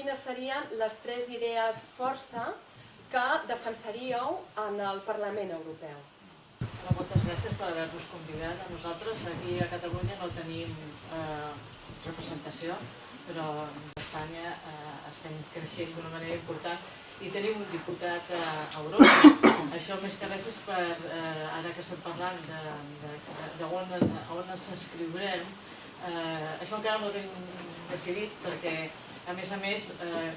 quines serien les 3 idees força que defensaríeu en el Parlament Europeu. Moltes gràcies per haver-nos convidat. A nosaltres aquí a Catalunya no tenim representació, però a Espanya estem creixent d'una manera important i tenim un diputat a Europa. Això més que res és per, ara que estem parlant d'on ens inscriurem, això encara no ho tenim decidit perquè, a més,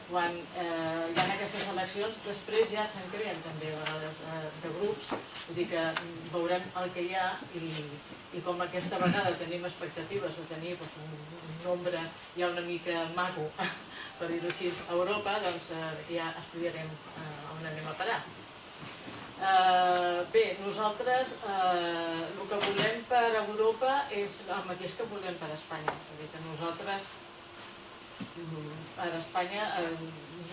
quan hi ha aquestes eleccions, després ja se'n creen també a vegades de grups, vull dir que veurem el que hi ha i com aquesta vegada tenim expectatives de tenir un nombre ja una mica maco, per dir-ho així, a Europa, doncs ja estudiarem on anem a parar. Bé, nosaltres el que volem per Europa és el mateix que volem per Espanya. És a dir, que nosaltres per Espanya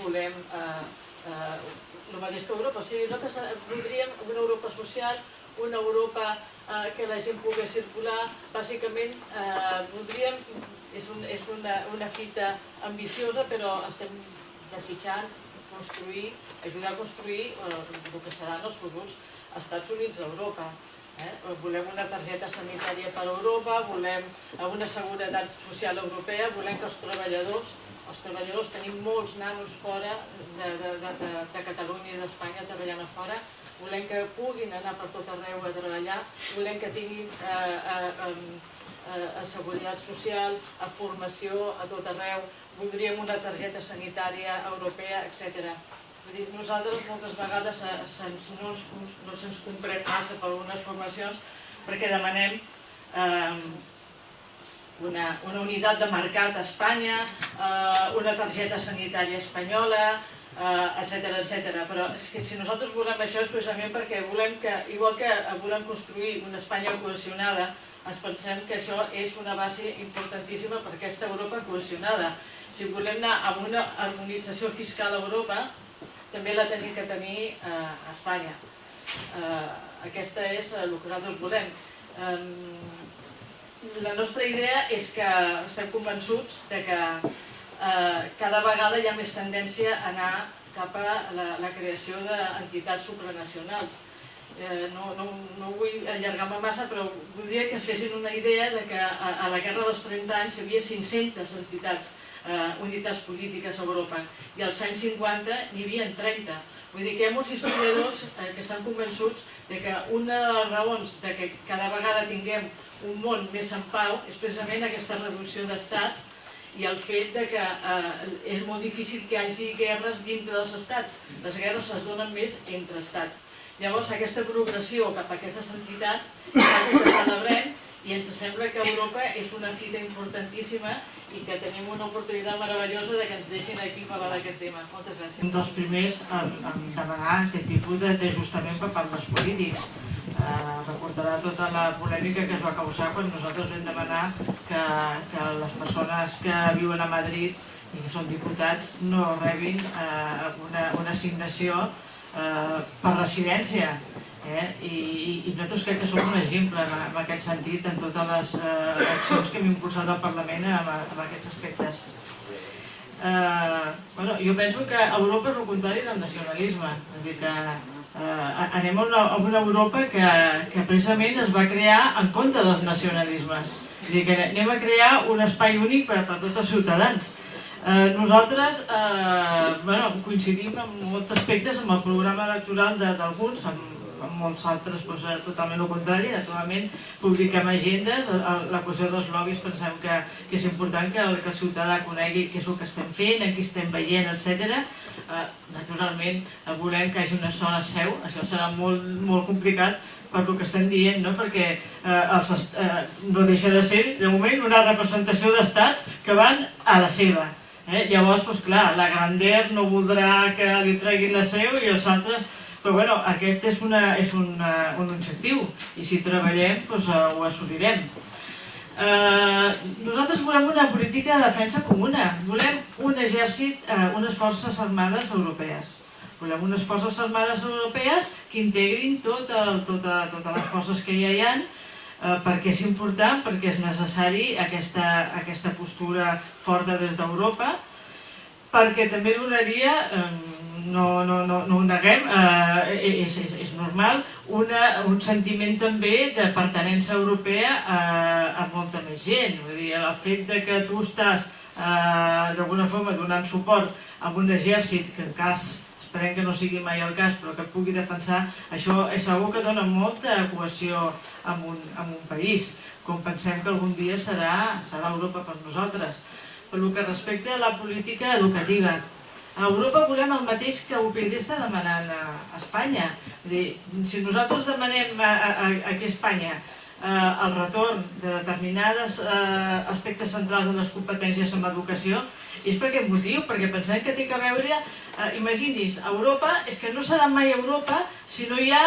volem el mateix que Europa. O sigui, nosaltres voldríem una Europa social, una Europa que la gent pugui circular. Bàsicament voldríem, és una fita ambiciosa, però estem desitjant construir, ajudar a construir el que seran els futurs Estats Units d'Europa. Volem una targeta sanitària per a Europa, volem una seguretat social europea, volem que els treballadors tenim molts nanos fora de Catalunya i d'Espanya treballant a fora, volem que puguin anar per tot arreu a treballar, volem que tinguin seguretat social, formació a tot arreu, voldríem una targeta sanitària europea, etc. Nosaltres moltes vegades no se'ns comprèn massa per unes formacions perquè demanem una unitat de mercat a Espanya, una targeta sanitària espanyola, etc. Però si nosaltres volem això és precisament perquè volem que, igual que volem construir una Espanya cohesionada, ens pensem que això és una base importantíssima per aquesta Europa cohesionada. Si volem anar a una harmonització fiscal a Europa, també la tenim que tenir a Espanya. Aquesta és el que nosaltres volem. La nostra idea és que estem convençuts que cada vegada hi ha més tendència a anar cap a la creació d'entitats supranacionals. No vull allargar-me massa, però voldria que es fessin una idea que a la Guerra dels 30 anys hi havia 500 unitats polítiques a Europa i als anys 50 n'hi havia 30. Vull dir que hi ha molts historiadors que estan convençuts que una de les raons que cada vegada tinguem un món més en pau és precisament aquesta reducció d'estats i el fet que és molt difícil que hi hagi guerres dintre dels estats. Les guerres es donen més entre estats. Llavors, aquesta progressió cap a aquestes entitats és el que celebrem i ens sembla que Europa és una fita importantíssima i que tenim una oportunitat meravellosa que ens deixin aquí parlar d'aquest tema. Moltes gràcies. Un dels primers en demanar aquest tipus d'ajustament per part dels polítics. Recordarà tota la polèmica que es va causar quan nosaltres vam demanar que les persones que viuen a Madrid i que són diputats no rebin una assignació per residència. I nosaltres crec que som un exemple en aquest sentit en totes les accions que hem impulsat al Parlament en aquests aspectes. Jo penso que Europa és el contrari del nacionalisme. Anem a una Europa que precisament es va crear en contra dels nacionalismes. Anem a crear un espai únic per a tots els ciutadans. Nosaltres coincidim en molts aspectes amb el programa electoral d'alguns, amb molts altres totalment el contrari. Naturalment publiquem agendes, la qüestió dels lobbies pensem que és important que el ciutadà conegui què és el que estem fent, en qui estem veient, etc. Naturalment volem que hi hagi una sola seu, això serà molt complicat per el que estem dient, perquè no deixa de ser de moment una representació d'estats que van a la seva. Llavors, clar, la Grandeur no voldrà que li treguin la seu i els altres... Però bueno, aquest és un objectiu i si treballem ho assolirem. Nosaltres volem una política de defensa comuna, volem un exèrcit, unes forces armades europees. Volem unes forces armades europees que integrin totes les forces que ja hi ha, perquè és important, perquè és necessari aquesta postura forta des d'Europa. perquè també donaria, no ho neguem, és normal, un sentiment també de pertinença europea a molta més gent. Vull dir, el fet que tu estàs d'alguna forma donant suport a un exèrcit que en cas, esperem que no sigui mai el cas, però que et pugui defensar, això és una que dona molta cohesió en un país, com pensem que algun dia serà Europa per nosaltres. Per lo que respecta a la política educativa, a Europa volem el mateix que UPyD està demanant a Espanya. Si nosaltres demanem aquí a Espanya el retorn de determinats aspectes centrals de les competències en l'educació, és per aquest motiu, perquè pensem que té que veure, imagini's, Europa és que no serà mai Europa si no hi ha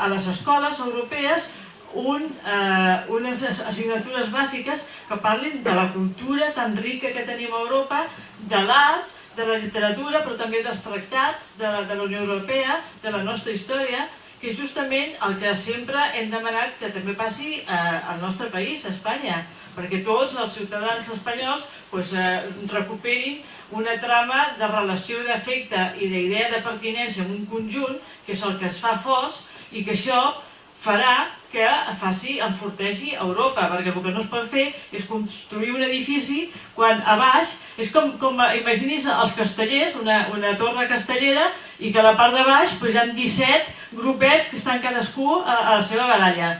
a les escoles europees unes assignatures bàsiques que parlin de la cultura tan rica que tenim a Europa, de l'art, de la literatura, però també dels tractats de la Unió Europea, de la nostra història, que és justament el que sempre hem demanat que també passi al nostre país, a Espanya, perquè tots els ciutadans espanyols recuperin una trama de relació d'afecte i d'idea de pertinença en un conjunt, que és el que es fa fos, i que això farà que enforteixi Europa, perquè el que no es pot fer és construir un edifici quan a baix, és com imagini's els castellers, una torre castellera, i que a la part de baix hi ha 17 grupets que estan cadascú a la seva baralla.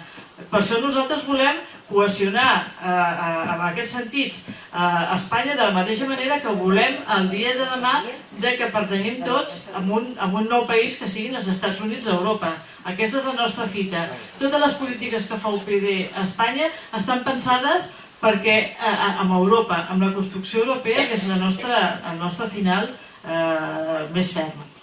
Per això nosaltres volem cohesionar en aquests sentits a Espanya de la mateixa manera que volem el dia de demà que pertanyem tots a un nou país que siguin els Estats Units d'Europa. Aquesta és la nostra fita. Totes les polítiques que fa UPyD a Espanya estan pensades perquè amb Europa, amb la construcció europea, que és el nostre final més ferm.